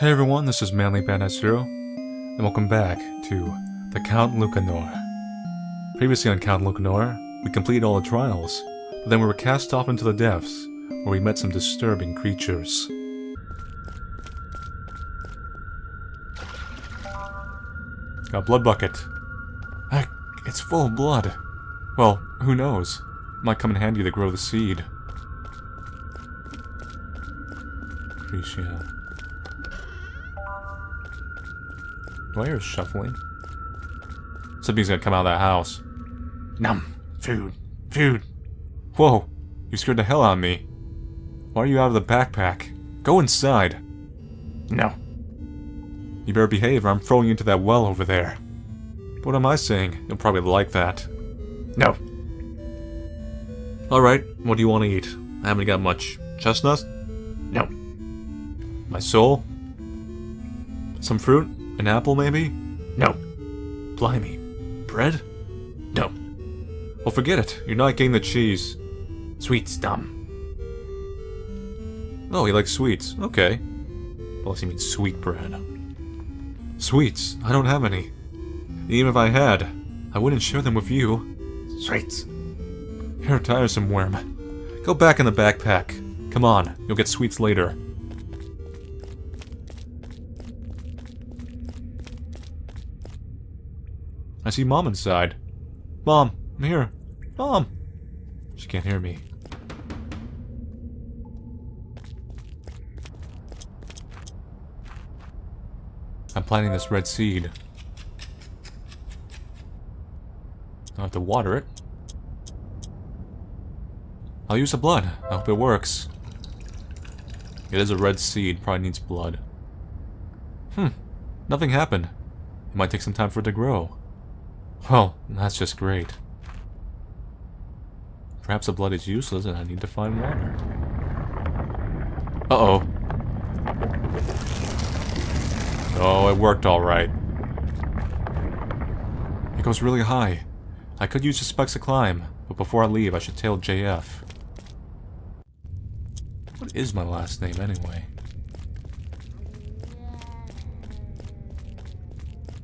Hey everyone, this is Manly Bandit Zero, and welcome back to the Count Lucanor. Previously on Count Lucanor, we completed all the trials, but then we were cast off into the depths, where we met some disturbing creatures. Got a blood bucket. Heck, it's full of blood. Well, who knows? Might come in handy to grow the seed. Appreciate. Do I hear shuffling? Something's gonna come out of that house. Num! Food! Food! Whoa! You scared the hell out of me. Why are you out of the backpack? Go inside! No. You better behave or I'm throwing you into that well over there. What am I saying? You'll probably like that. No. Alright, what do you want to eat? I haven't got much. Chestnuts? No. My soul? Some fruit? An apple, maybe? No. Blimey. Bread? No. Well, forget it. You're not getting the cheese. Sweets, dumb. Oh, he likes sweets. Okay. Unless he means sweet bread. Sweets? I don't have any. Even if I had, I wouldn't share them with you. Sweets. You're a tiresome worm. Go back in the backpack. Come on, you'll get sweets later. I see Mom inside. Mom, I'm here. Mom! She can't hear me. I'm planting this red seed. I'll have to water it. I'll use the blood. I hope it works. It is a red seed. Probably needs blood. Nothing happened. It might take some time for it to grow. Well, that's just great. Perhaps the blood is useless and I need to find water. Uh-oh. Oh, it worked alright. It goes really high. I could use the spikes to climb, but before I leave I should tell JF. What is my last name anyway?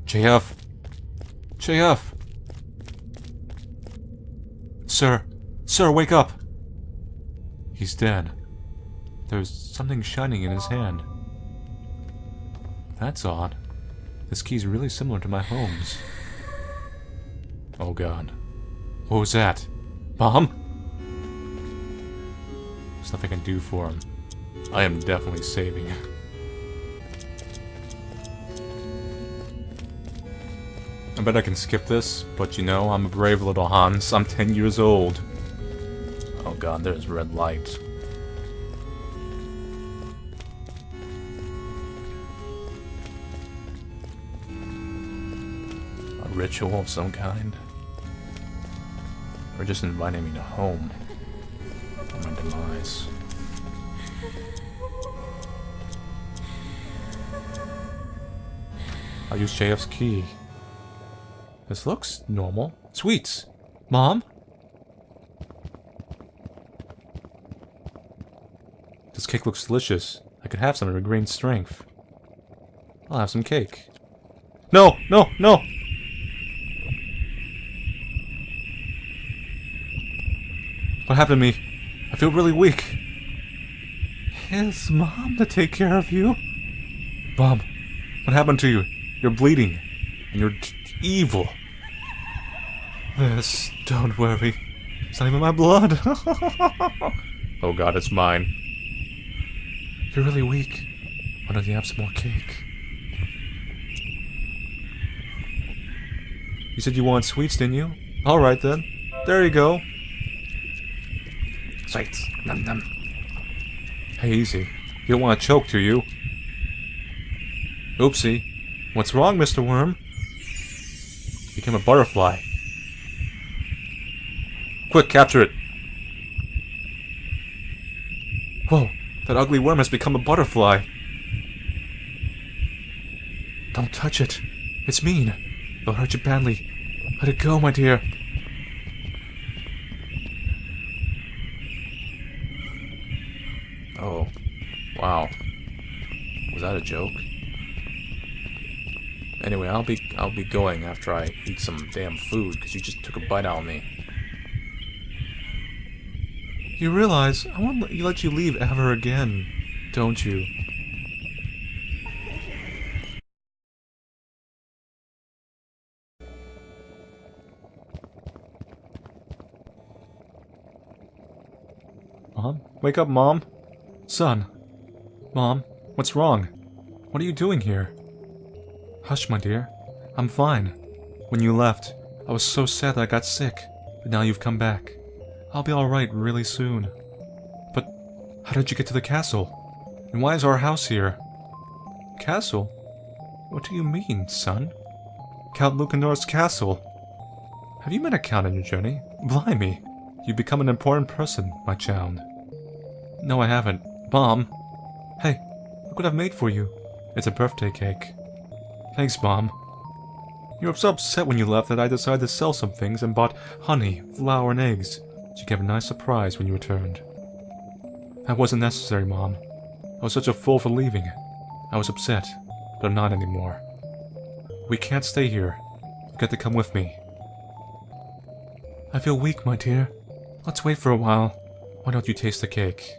JF! JF! Sir! Sir, wake up! He's dead. There's something shining in his hand. That's odd. This key's really similar to my home's. Oh god. What was that? Mom? There's nothing I can do for him. I am definitely saving. I bet I can skip this, but you know, I'm a brave little Hans. I'm 10 years old. Oh god, there's red light. A ritual of some kind? Or just inviting me to home. For my demise. I'll use JF's key. This looks normal. Sweets! Mom? This cake looks delicious. I could have some to regain strength. I'll have some cake. No! No! No! What happened to me? I feel really weak. Is Mom to take care of you? Mom, what happened to you? You're bleeding. And you're evil. Yes, don't worry. It's not even my blood. Oh god, it's mine. You're really weak. Why don't you have some more cake? You said you wanted sweets, didn't you? Alright then. There you go. Sweets. Num num. Hey, easy. You don't want to choke, do you? Oopsie. What's wrong, Mr. Worm? Became a butterfly. Quick, capture it! Whoa, that ugly worm has become a butterfly. Don't touch it. It's mean. It'll hurt you badly. Let it go, my dear. Oh, wow. Was that a a joke? Anyway, I'll be going after I eat some damn food, because you just took a bite out of me. You realize I won't let you leave ever again, don't you? Mom? Wake up, Mom! Son! Mom, what's wrong? What are you doing here? Hush, my dear. I'm fine. When you left, I was so sad that I got sick, but now you've come back. I'll be alright really soon. But how did you get to the castle? And why is our house here? Castle? What do you mean, son? Count Lucanor's castle. Have you met a count on your journey? Blimey, you've become an important person, my child. No, I haven't. Mom! Hey, look what I've made for you. It's a birthday cake. Thanks, Mom. You were so upset when you left that I decided to sell some things and bought honey, flour, and eggs. You gave a nice surprise when you returned. That wasn't necessary, Mom. I was such a fool for leaving. I was upset, but I'm not anymore. We can't stay here. You've got to come with me. I feel weak, my dear. Let's wait for a while. Why don't you taste the cake?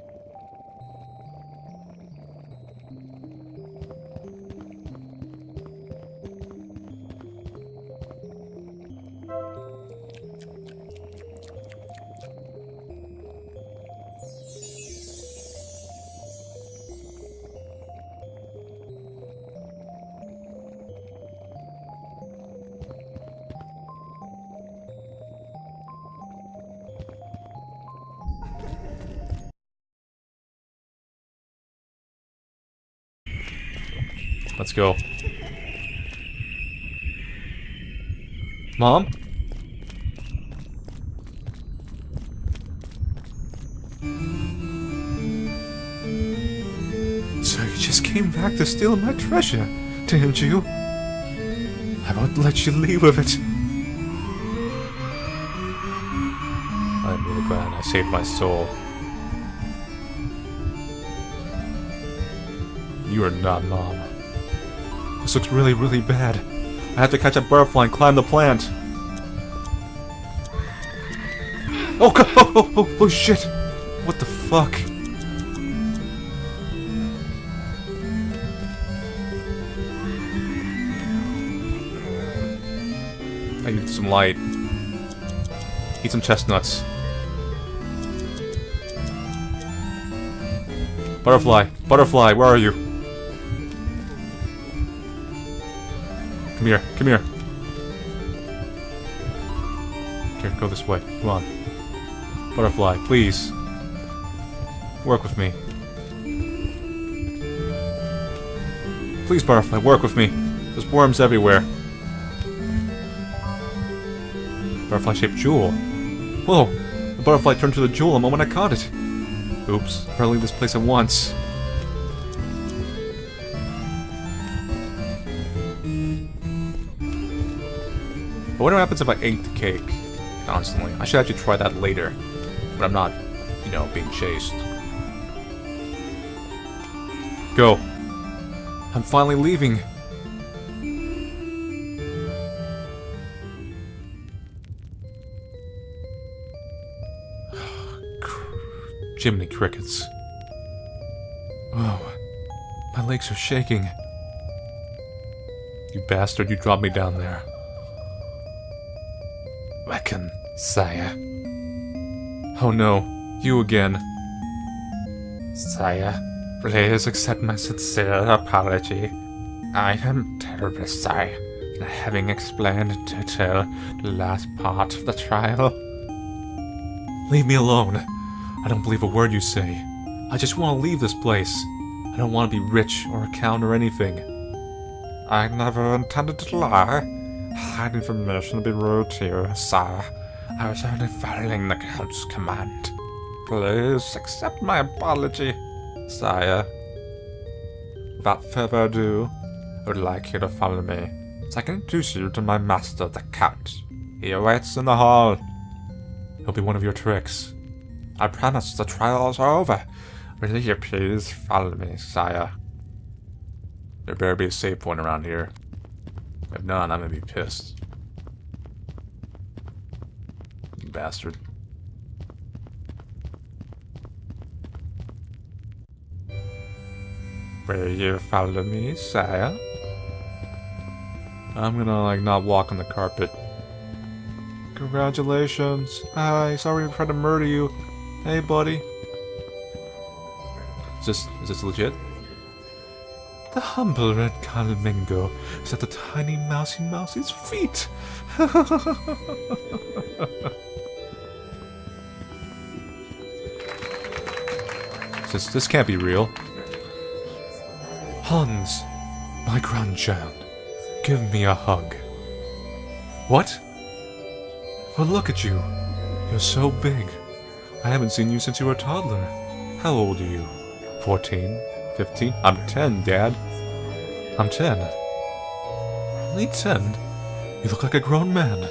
Let's go. Mom? So you just came back to steal my treasure, didn't you? I won't let you leave with it. I'm really glad I saved my soul. You are not Mom. This looks really, really bad. I have to catch a butterfly and climb the plant. Oh god! Oh shit! What the fuck? I need some light. Eat some chestnuts. Butterfly! Butterfly, where are you? Come here, come here. Here, go this way. Come on. Butterfly, please. Work with me. Please, Butterfly, work with me. There's worms everywhere. Butterfly-shaped jewel. Whoa! The butterfly turned to the jewel the moment I caught it. Oops, better leave this place at once. But what happens if I ate the cake constantly? I should actually try that later. But I'm not, you know, being chased. Go. I'm finally leaving. Jiminy crickets. Oh, my legs are shaking. You bastard, you dropped me down there. Reckon, sire. Oh no, you again. Sire, please accept my sincere apology. I am terribly sorry for having explained in detail the last part of the trial. Leave me alone. I don't believe a word you say. I just want to leave this place. I don't want to be rich or a count or anything. I never intended to lie. Hide information would be rude to you, sire. I was only following the Count's command. Please accept my apology, sire. Without further ado, I would like you to follow me, so I can introduce you to my master, the Count. He awaits in the hall. He'll be one of your tricks. I promise the trials are over. Will you please follow me, sire? There better be a save point around here. If not, I'm gonna be pissed. You bastard. Will you follow me, sire? I'm gonna, like, not walk on the carpet. Congratulations. Hi, sorry we tried to murder you. Hey, buddy. Is this legit? The humble red Calmingo is at the tiny mousy's feet. This can't be real. Hans, my grandchild, give me a hug. What? Well, look at you. You're so big. I haven't seen you since you were a toddler. How old are you? 14? 15? I'm 10, Dad. I'm 10. Only 10? You look like a grown man.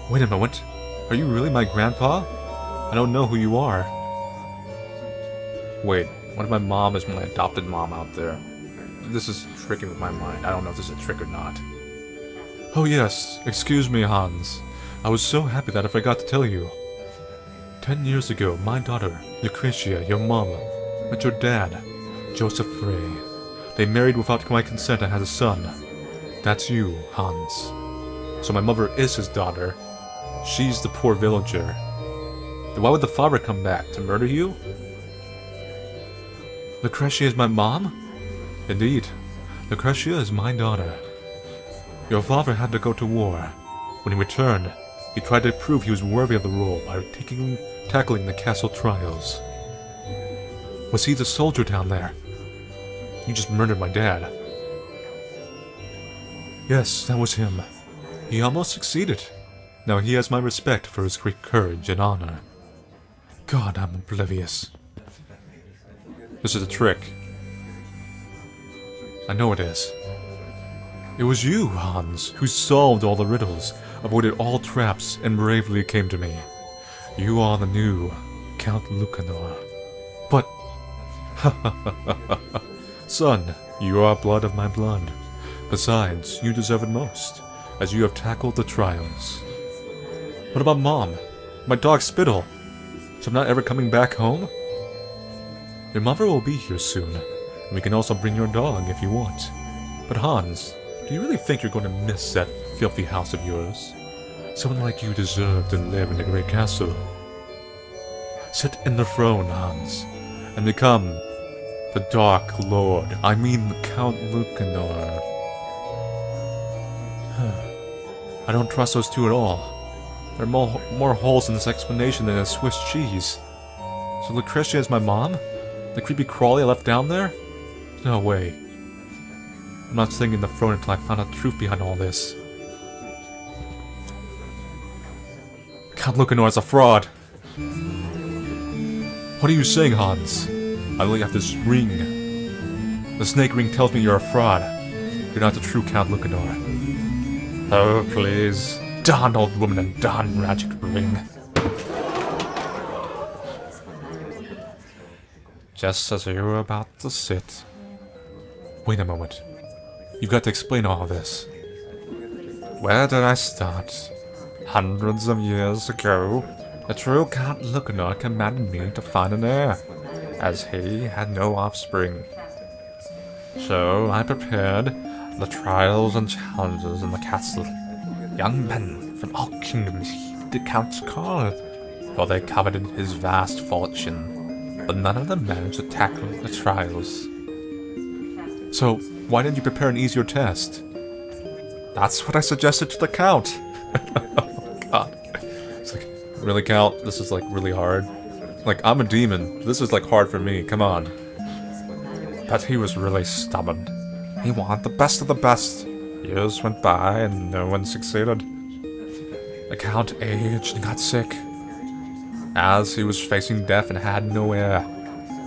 Wait a moment. Are you really my grandpa? I don't know who you are. Wait, what if my mom is my adopted mom out there? This is tricking with my mind. I don't know if this is a trick or not. Oh yes, excuse me, Hans. I was so happy that I forgot to tell you. 10 years ago, my daughter, Lucretia, your mom, met your dad, Joseph Frey. They married without my consent and had a son. That's you, Hans. So my mother is his daughter. She's the poor villager. Then why would the father come back? To murder you? Lucretia is my mom? Indeed. Lucretia is my daughter. Your father had to go to war. When he returned, he tried to prove he was worthy of the role by tackling the castle trials. Was he the soldier down there? You just murdered my dad. Yes, that was him. He almost succeeded. Now he has my respect for his great courage and honor. God, I'm oblivious. This is a trick. I know it is. It was you, Hans, who solved all the riddles, avoided all traps, and bravely came to me. You are the new Count Lucanor. But... Son, you are blood of my blood. Besides, you deserve it most, as you have tackled the trials. What about Mom? My dog Spittle? So I'm not ever coming back home? Your mother will be here soon, and we can also bring your dog if you want. But Hans, do you really think you're going to miss that filthy house of yours? Someone like you deserves to live in the great castle. Sit in the throne, Hans, and become the Dark Lord. I mean Count Lucanor. I don't trust those two at all. There are more holes in this explanation than a Swiss cheese. So Lucretia is my mom? The creepy crawly I left down there? No way. I'm not sitting in the throne until I found out the truth behind all this. Count Lucanor is a fraud. What are you saying, Hans? I only have this ring. The snake ring tells me you're a fraud. You're not the true Count Lucanor. Oh, please. Darn old woman and darn magic ring. Just as you were about to sit. Wait a moment. You've got to explain all this. Where did I start? Hundreds of years ago, the true Count Lucanor commanded me to find an heir, as he had no offspring. So I prepared the trials and challenges in the castle. Young men from all kingdoms heeded the Count's call, for they coveted his vast fortune, but none of them managed to tackle the trials. So, why didn't you prepare an easier test? That's what I suggested to the Count! Oh god. It's like, really, Count? This is like really hard? Like, I'm a demon. This is like hard for me, come on. But he was really stubborn. He wanted the best of the best. Years went by and no one succeeded. The Count aged and got sick. As he was facing death and had no heir,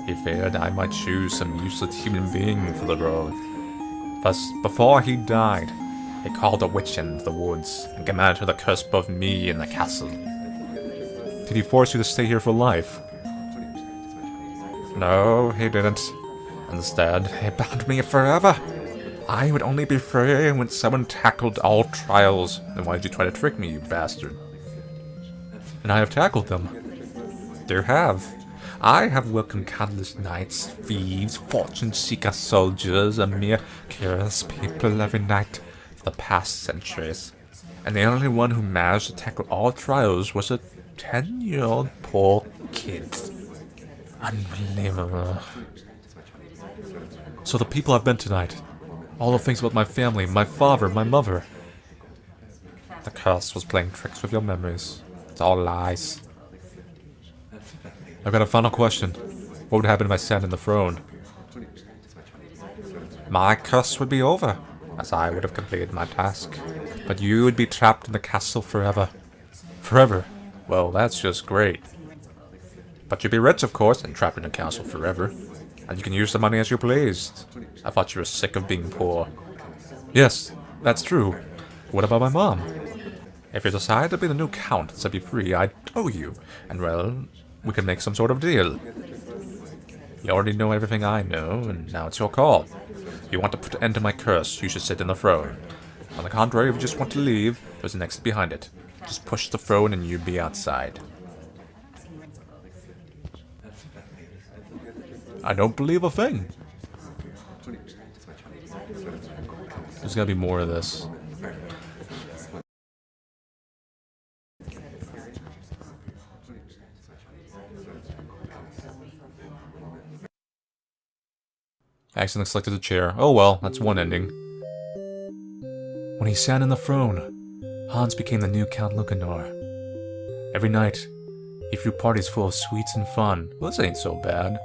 he feared I might choose some useless human being for the role. Thus, before he died, he called a witch into the woods and commanded her to curse both me and the castle. Did he force you to stay here for life? No, he didn't. Instead, he bound me forever. I would only be free when someone tackled all trials. Then why did you try to trick me, you bastard? And I have tackled them. You have. I have welcomed countless knights, thieves, fortune-seeker soldiers, and mere curious people every night for the past centuries. And the only one who managed to tackle all trials was a 10-year-old poor kid. Unbelievable. So the people I've been tonight, all the things about my family, my father, my mother. The curse was playing tricks with your memories. It's all lies. I've got a final question. What would happen if I sat in the throne? My curse would be over, as I would have completed my task. But you would be trapped in the castle forever. Forever? Well, that's just great. But you'd be rich, of course, and trapped in the castle forever. And you can use the money as you pleased. I thought you were sick of being poor. Yes, that's true. What about my mom? If you decide to be the new count and set me free, I'd owe you. And well, we could make some sort of deal. You already know everything I know, and now it's your call. If you want to put an end to my curse, you should sit in the throne. On the contrary, if you just want to leave, there's an exit behind it. Just push the throne and you'll be outside. I don't believe a thing. There's gotta be more of this. I accidentally selected the chair. Oh well, that's one ending. When he sat in the throne, Hans became the new Count Lucanor. Every night, he threw parties full of sweets and fun. Well, this ain't so bad.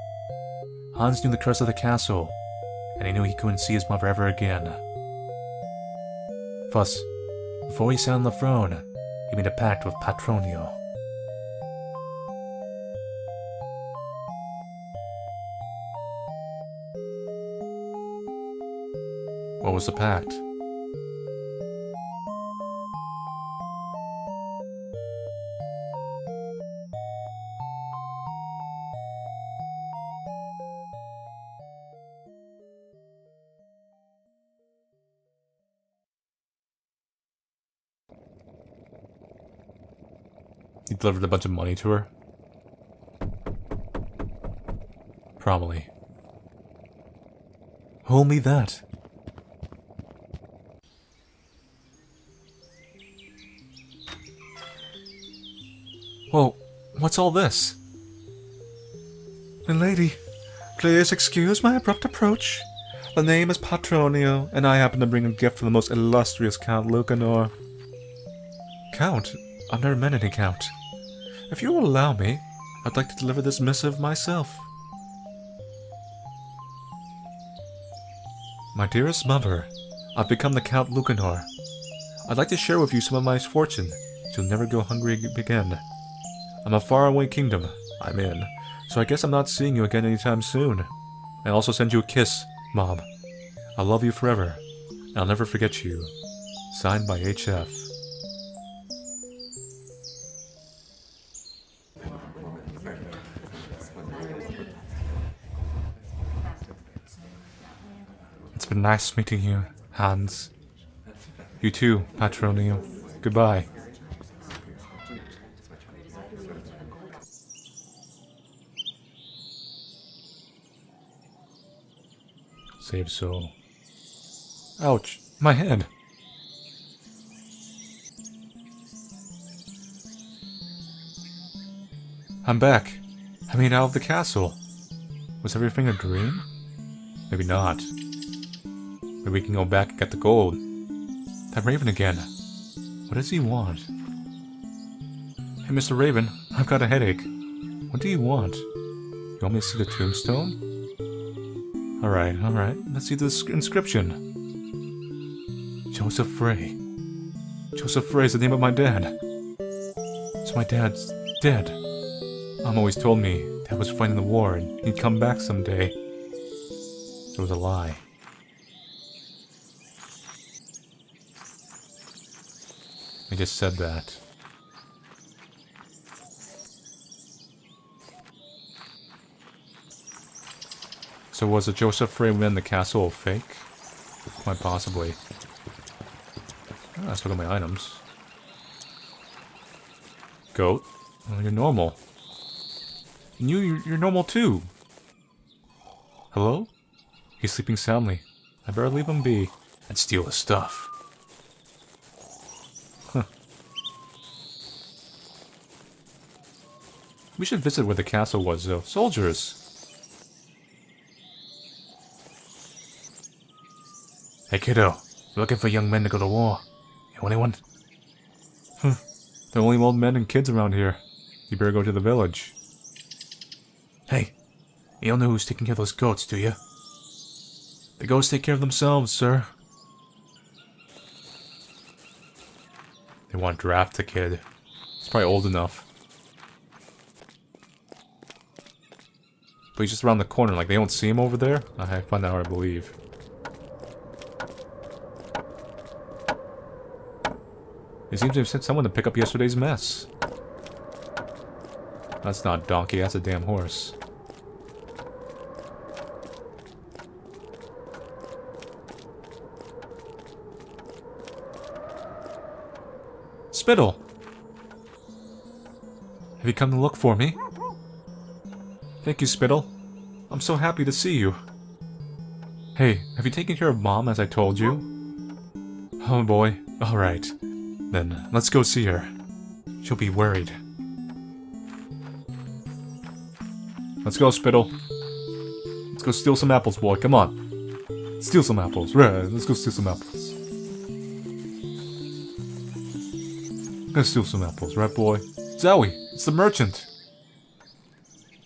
Hans knew the curse of the castle, and he knew he couldn't see his mother ever again. Thus, before he sat on the throne, he made a pact with Patronio. What was the pact? He delivered a bunch of money to her? Probably. Only that. Whoa, what's all this? Milady, please excuse my abrupt approach. The name is Patronio, and I happen to bring a gift from the most illustrious Count Lucanor. Count? I've never met any Count. If you will allow me, I'd like to deliver this missive myself. My dearest mother, I've become the Count Lucanor. I'd like to share with you some of my fortune, so you'll never go hungry again. I'm a faraway kingdom I'm in, so I guess I'm not seeing you again anytime soon. I also send you a kiss, Mom. I'll love you forever, and I'll never forget you. Signed by HF. It's been nice meeting you, Hans. You too, Patronio. Goodbye. Save soul. Ouch, my head. I'm back. I mean, out of the castle. Was everything a dream? Maybe not. Maybe we can go back and get the gold. That Raven again. What does he want? Hey, Mr. Raven, I've got a headache. What do you want? You want me to see the tombstone? Alright. Let's see this inscription. Joseph Frey. Joseph Frey is the name of my dad. So my dad's dead. Mom always told me Dad was fighting the war and he'd come back someday. It was a lie. He just said that. So was the Joseph frame in the castle fake? Quite possibly. Oh, let's look at my items. Goat. Oh, you're normal. And you're normal too. Hello? He's sleeping soundly. I better leave him be and steal his stuff. Huh. We should visit where the castle was, though. Soldiers! Hey, kiddo. We're looking for young men to go to war. You know anyone? There are only old men and kids around here. You better go to the village. Hey, you don't know who's taking care of those goats, do you? The goats take care of themselves, sir. They want to draft the kid. He's probably old enough. But he's just around the corner, like they don't see him over there? I find that hard to believe. He seems to have sent someone to pick up yesterday's mess. That's not a donkey, that's a damn horse. Spittle! Have you come to look for me? Thank you, Spittle. I'm so happy to see you. Hey, have you taken care of Mom as I told you? Oh boy, alright. Then, let's go see her. She'll be worried. Let's go, Spittle. Let's go steal some apples, boy, come on. Steal some apples, right, let's go steal some apples. Let's steal some apples, right, boy? Zowie, it's the merchant!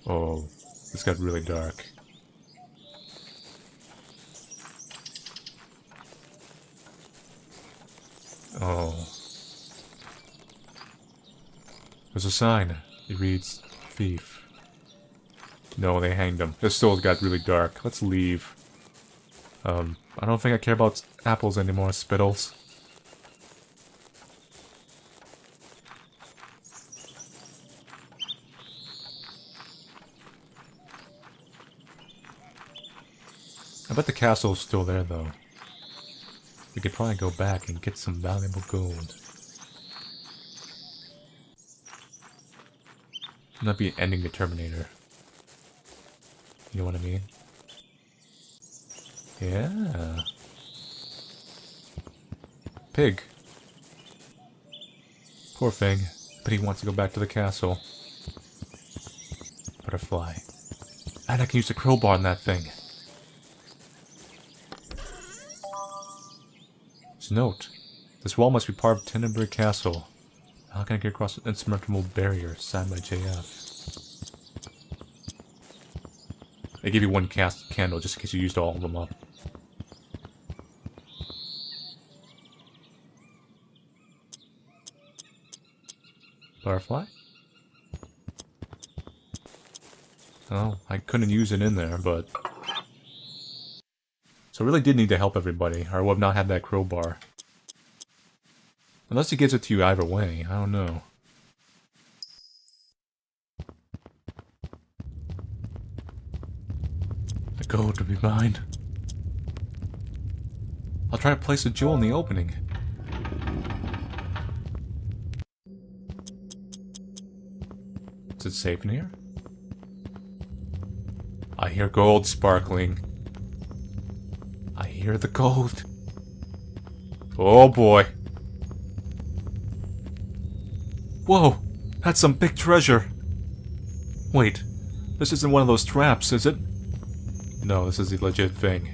Oh, this got really dark. Oh. There's a sign. It reads, thief. No, they hanged him. This still got really dark. Let's leave. I don't think I care about apples anymore, Spittles. I bet the castle's still there, though. We could probably go back and get some valuable gold. Not be ending the Terminator. You know what I mean? Yeah. Pig. Poor thing. But he wants to go back to the castle. Butterfly. And I can use the crowbar on that thing. Note. This wall must be part of Tenenbury Castle. How can I get across an insurmountable barrier signed by JF? They give you one candle just in case you used all of them up. Butterfly? Oh, I couldn't use it in there, but... So I really did need to help everybody, or I would have not had that crowbar. Unless he gives it to you either way, I don't know. The gold to be mine. I'll try to place a jewel in the opening. Is it safe in here? I hear gold sparkling. I hear the gold. Oh boy. Whoa, that's some big treasure. Wait, this isn't one of those traps, is it? No, this is the legit thing.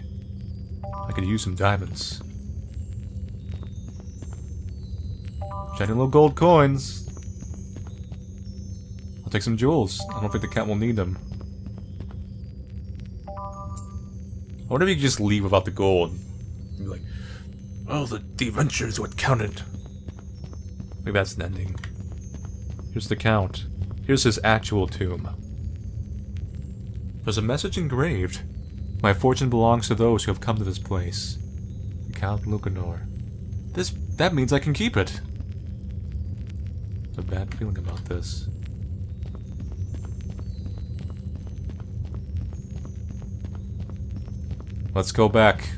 I could use some diamonds. Shiny little gold coins. I'll take some jewels. I don't think the cat will need them. I wonder if you could just leave without the gold. Be like, well, the adventure is what counted. Maybe that's an ending. Here's the Count. Here's his actual tomb. There's a message engraved. My fortune belongs to those who have come to this place. Count Lucanor. That means I can keep it. I have a bad feeling about this. Let's go back.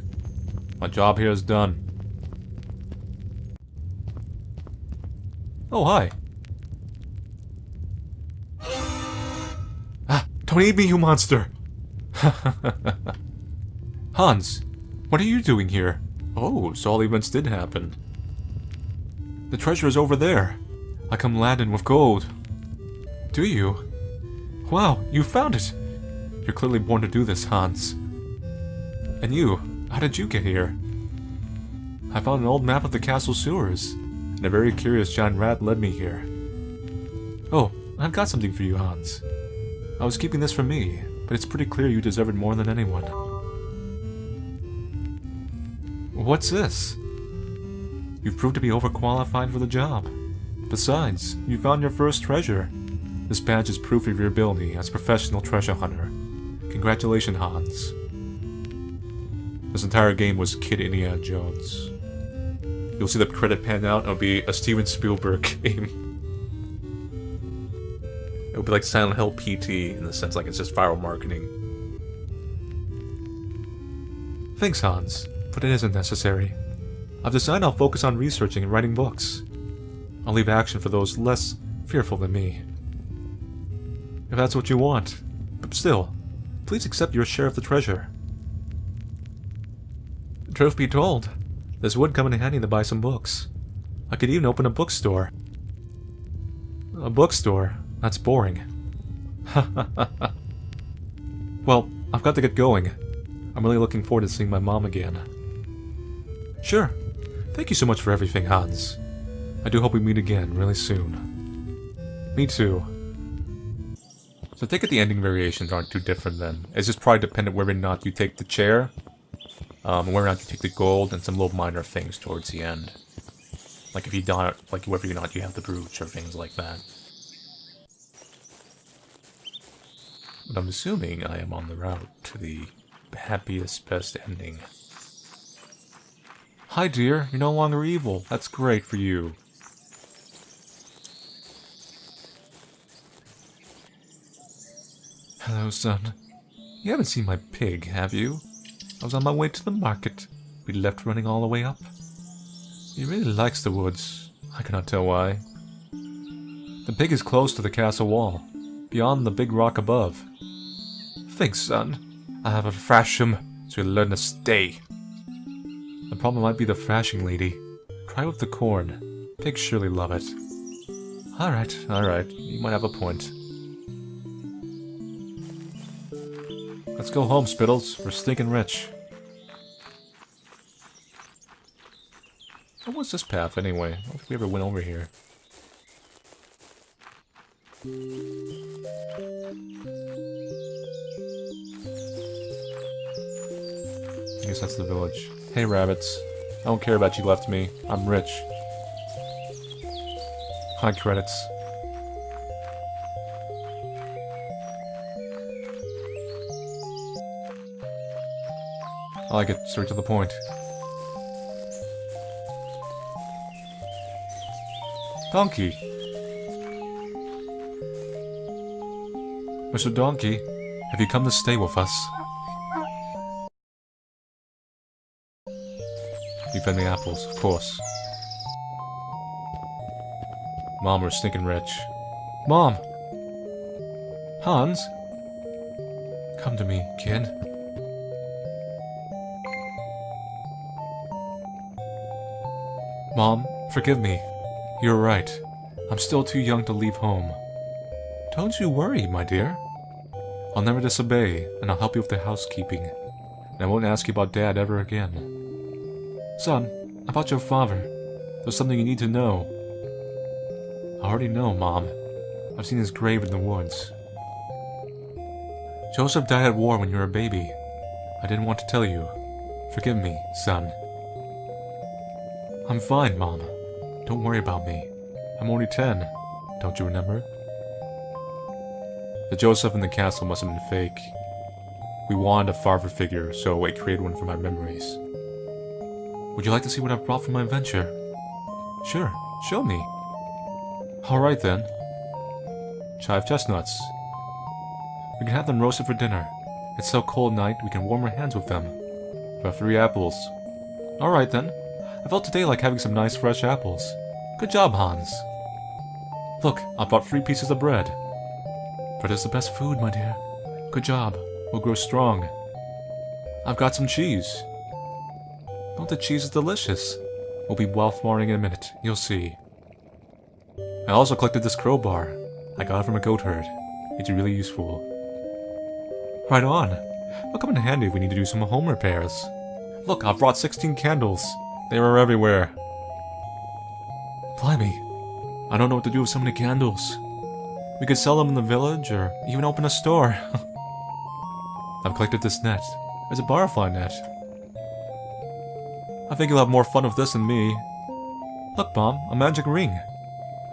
My job here is done. Oh, hi. Ah, don't eat me, you monster! Hans, what are you doing here? Oh, so all events did happen. The treasure is over there. I come laden with gold. Do you? Wow, you found it! You're clearly born to do this, Hans. And you, how did you get here? I found an old map of the castle sewers, and a very curious giant rat led me here. Oh, I've got something for you, Hans. I was keeping this for me, but it's pretty clear you deserve it more than anyone. What's this? You've proved to be overqualified for the job. Besides, you found your first treasure. This badge is proof of your ability as a professional treasure hunter. Congratulations, Hans. This entire game was Kid Indiana Jones. You'll see the credit pan out, it'll be a Steven Spielberg game. It'll be like Silent Hill PT in the sense like it's just viral marketing. Thanks, Hans, but it isn't necessary. I've decided I'll focus on researching and writing books. I'll leave action for those less fearful than me. If that's what you want. But still, please accept your share of the treasure. Truth be told, this would come in handy to buy some books. I could even open a bookstore. A bookstore? That's boring. Well, I've got to get going. I'm really looking forward to seeing my mom again. Sure. Thank you so much for everything, Hans. I do hope we meet again really soon. Me too. So I take it the ending variations aren't too different then. It's just probably dependent whether or not you take the chair, whether or not you take the gold, and some little minor things towards the end. Like if you don't, like whether or not you have the brooch or things like that. But I'm assuming I am on the route to the happiest, best ending. Hi dear, you're no longer evil. That's great for you. Hello, son. You haven't seen my pig, have you? I was on my way to the market. We left running all the way up. He really likes the woods. I cannot tell why. The pig is close to the castle wall, beyond the big rock above. Thanks, son. I have a thrash him, so he'll learn to stay. The problem might be the thrashing lady. Try with the corn. Pigs surely love it. Alright. You might have a point. Let's go home, Spittles. We're stinking rich. What was this path, anyway? I don't think we ever went over here. I guess that's the village. Hey, rabbits. I don't care about you left me. I'm rich. High credits. I like it. Straight to the point. Donkey! Mr. Donkey, have you come to stay with us? You fed me apples, of course. Mom, we're stinking rich. Mom! Hans? Come to me, kid. Mom, forgive me. You're right. I'm still too young to leave home. Don't you worry, my dear. I'll never disobey, and I'll help you with the housekeeping. And I won't ask you about Dad ever again. Son, about your father. There's something you need to know. I already know, Mom. I've seen his grave in the woods. Joseph died at war when you were a baby. I didn't want to tell you. Forgive me, son. I'm fine, Mom. Don't worry about me. I'm only 10. Don't you remember? The Joseph in the castle must have been fake. We wanted a father figure, so I created one from my memories. Would you like to see what I've brought from my adventure? Sure, show me. Alright then. Chive chestnuts. We can have them roasted for dinner. It's so cold at night, we can warm our hands with them. About 3 apples. Alright then. I felt today like having some nice fresh apples. Good job, Hans. Look, I bought 3 pieces of bread. Bread is the best food, my dear. Good job. We'll grow strong. I've got some cheese. Oh, the cheese is delicious. We'll be wealth farming in a minute. You'll see. I also collected this crowbar. I got it from a goat herd. It's really useful. Right on. It'll come in handy if we need to do some home repairs. Look, I've brought 16 candles. They are everywhere. Blimey. I don't know what to do with so many candles. We could sell them in the village, or even open a store. I've collected this net. It's a butterfly net. I think you'll have more fun with this than me. Look, Mom, a magic ring.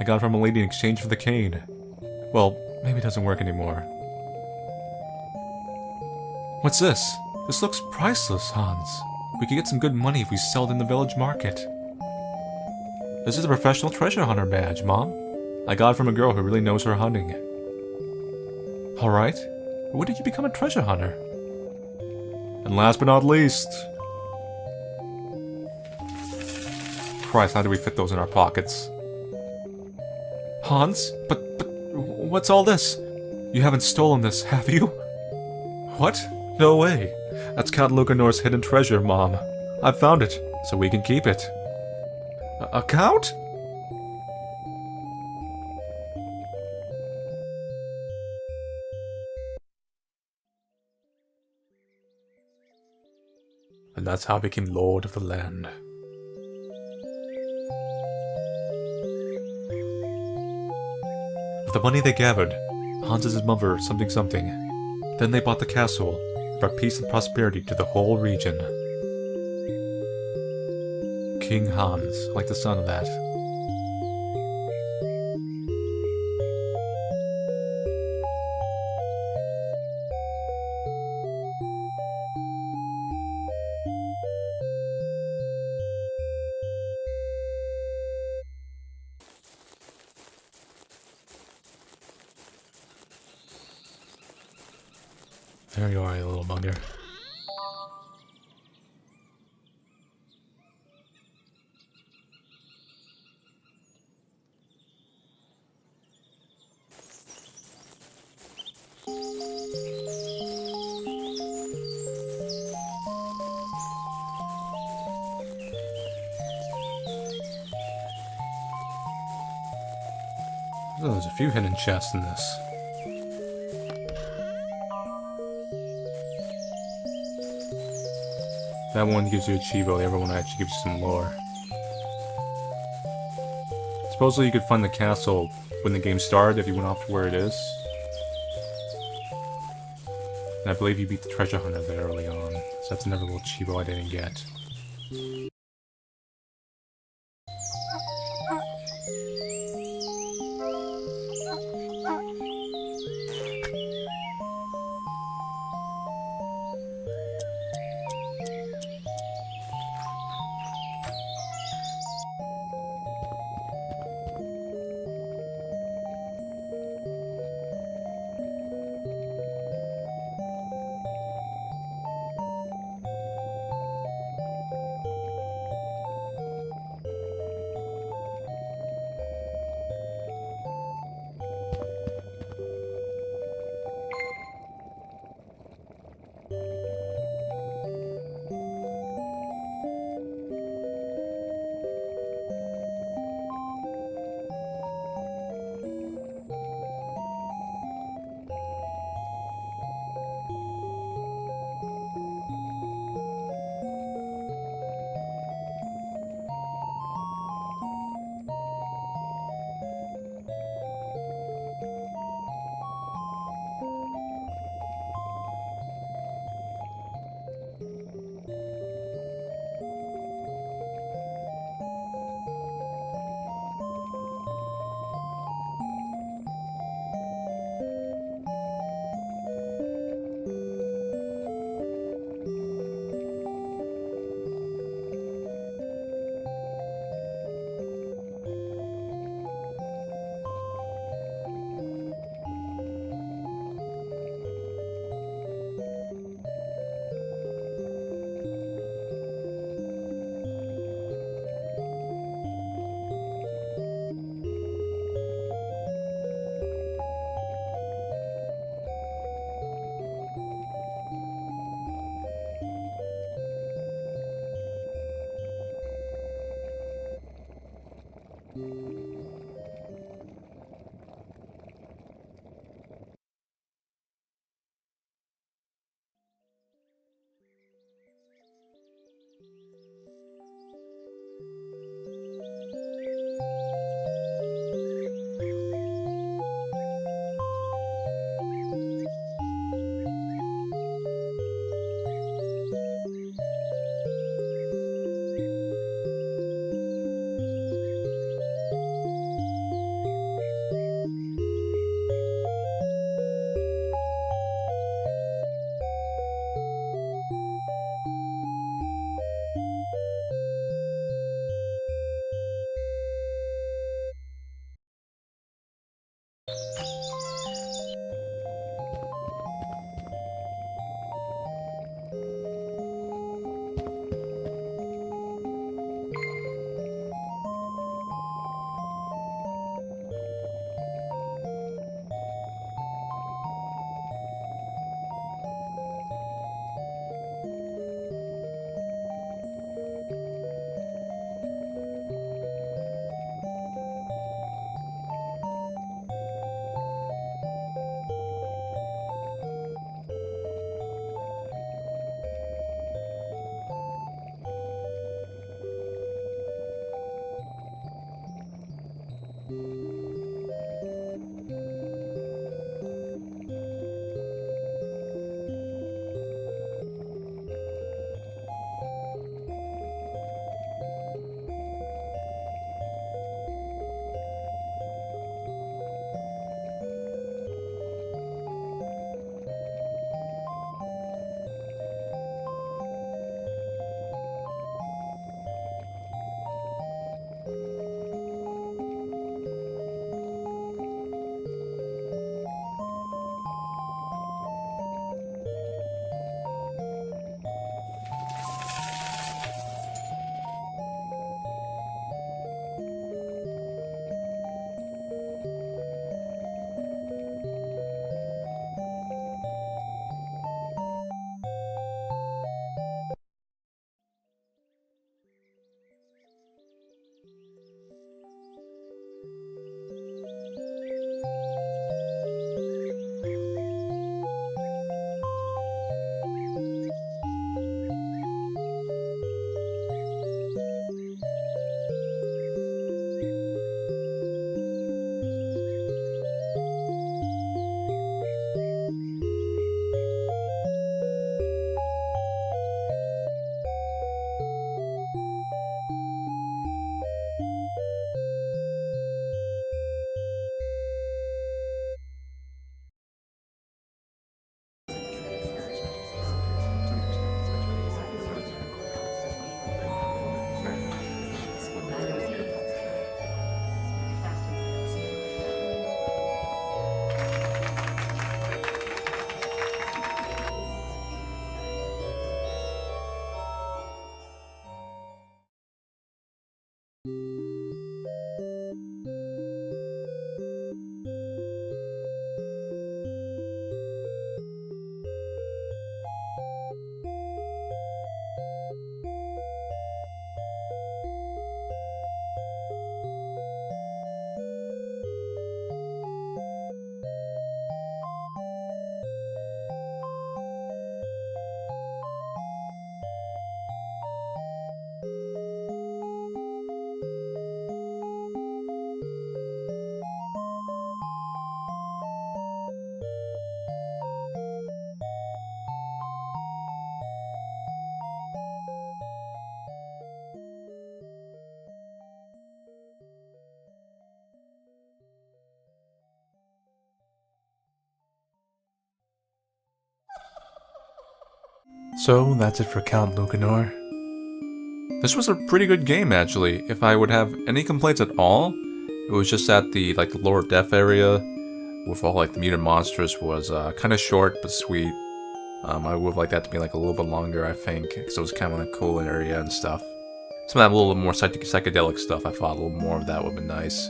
I got it from a lady in exchange for the cane. Well, maybe it doesn't work anymore. What's this? This looks priceless, Hans. We could get some good money if we sell it in the village market. This is a professional treasure hunter badge, Mom. I got it from a girl who really knows her hunting. Alright. When did you become a treasure hunter? And last but not least... Christ, how do we fit those in our pockets? Hans? But what's all this? You haven't stolen this, have you? What? No way. That's Count Lucanor's hidden treasure, Mom. I found it, so we can keep it. A count? And that's how I became Lord of the Land. With the money they gathered, Hans and his mother something. Then they bought the castle, and brought peace and prosperity to the whole region. King Hans, I like the sound of that. There you are, you little bugger. Oh, there's a few hidden chests in this. That one gives you a Chivo, the other one actually gives you some lore. Supposedly you could find the castle when the game started if you went off to where it is. And I believe you beat the treasure hunter there early on, so that's another little Chivo I didn't get. So that's it for Count Lucanor. This was a pretty good game, actually. If I would have any complaints at all, it was just that the lower depth area with all the mutant monsters was kind of short but sweet. I would have liked that to be a little bit longer, I think, because it was kind of in a cool area and stuff. Some of that little more psychedelic stuff, I thought a little more of that would have been nice.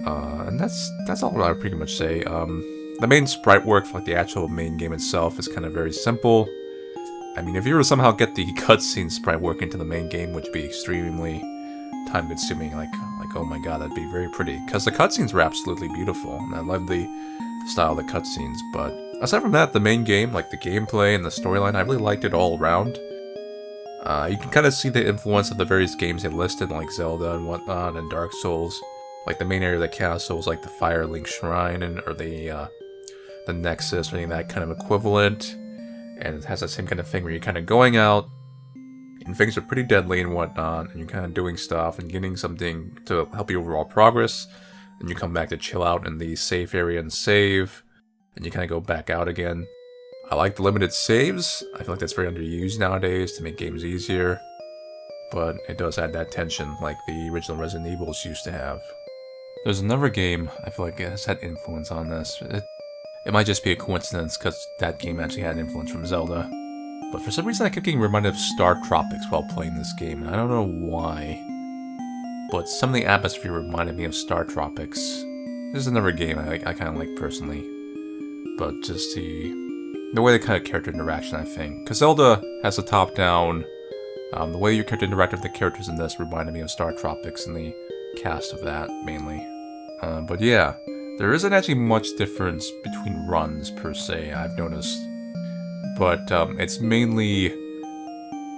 And that's all I would pretty much say. The main sprite work for the actual main game itself is kind of very simple. I mean, if you were to somehow get the cutscene sprite work into the main game, which would be extremely time-consuming, like like, oh my god, that'd be very pretty. Because the cutscenes were absolutely beautiful, and I love the style of the cutscenes, but aside from that, the main game, like the gameplay and the storyline, I really liked it all around. You can kind of see the influence of the various games they listed, like Zelda and whatnot, and Dark Souls. Like the main area of the castle was like the Firelink Shrine, or the Nexus, or anything that kind of equivalent. And it has that same kind of thing where you're kind of going out, and things are pretty deadly and whatnot, and you're kind of doing stuff and getting something to help your overall progress. And you come back to chill out in the safe area and save, and you kind of go back out again. I like the limited saves. I feel like that's very underused nowadays to make games easier, but it does add that tension like the original Resident Evils used to have. There's another game I feel like has had influence on this. It might just be a coincidence because that game actually had influence from Zelda. But for some reason I kept getting reminded of Star Tropics while playing this game, and I don't know why. But some of the atmosphere reminded me of Star Tropics. This is another game I kind of like personally. But just the way the kind of character interaction, I think. Because Zelda has a top-down. The way your character interacted with the characters in this reminded me of Star Tropics and the cast of that, mainly. But yeah. There isn't actually much difference between runs, per se, I've noticed. But, it's mainly...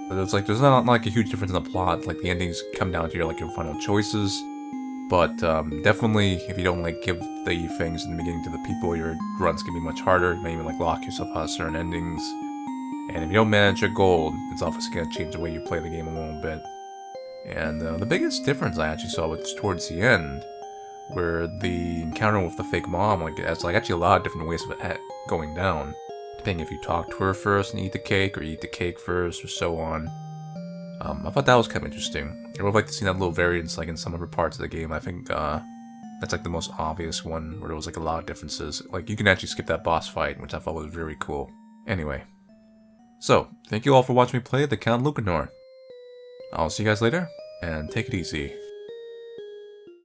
There's not like a huge difference in the plot, like the endings come down to your final choices. But, definitely, if you don't, give the things in the beginning to the people, your runs can be much harder. You may even, lock yourself out of certain endings. And if you don't manage your gold, it's obviously going to change the way you play the game a little bit. And, the biggest difference I actually saw was towards the end, where the encounter with the fake mom, has actually a lot of different ways of it going down. Depending if you talk to her first and eat the cake, or you eat the cake first, or so on. I thought that was kind of interesting. I would like to see that little variance, in some other parts of the game. I think, that's, the most obvious one, where there was, a lot of differences. You can actually skip that boss fight, which I thought was very cool. Anyway. So, thank you all for watching me play the Count Lucanor. I'll see you guys later, and take it easy.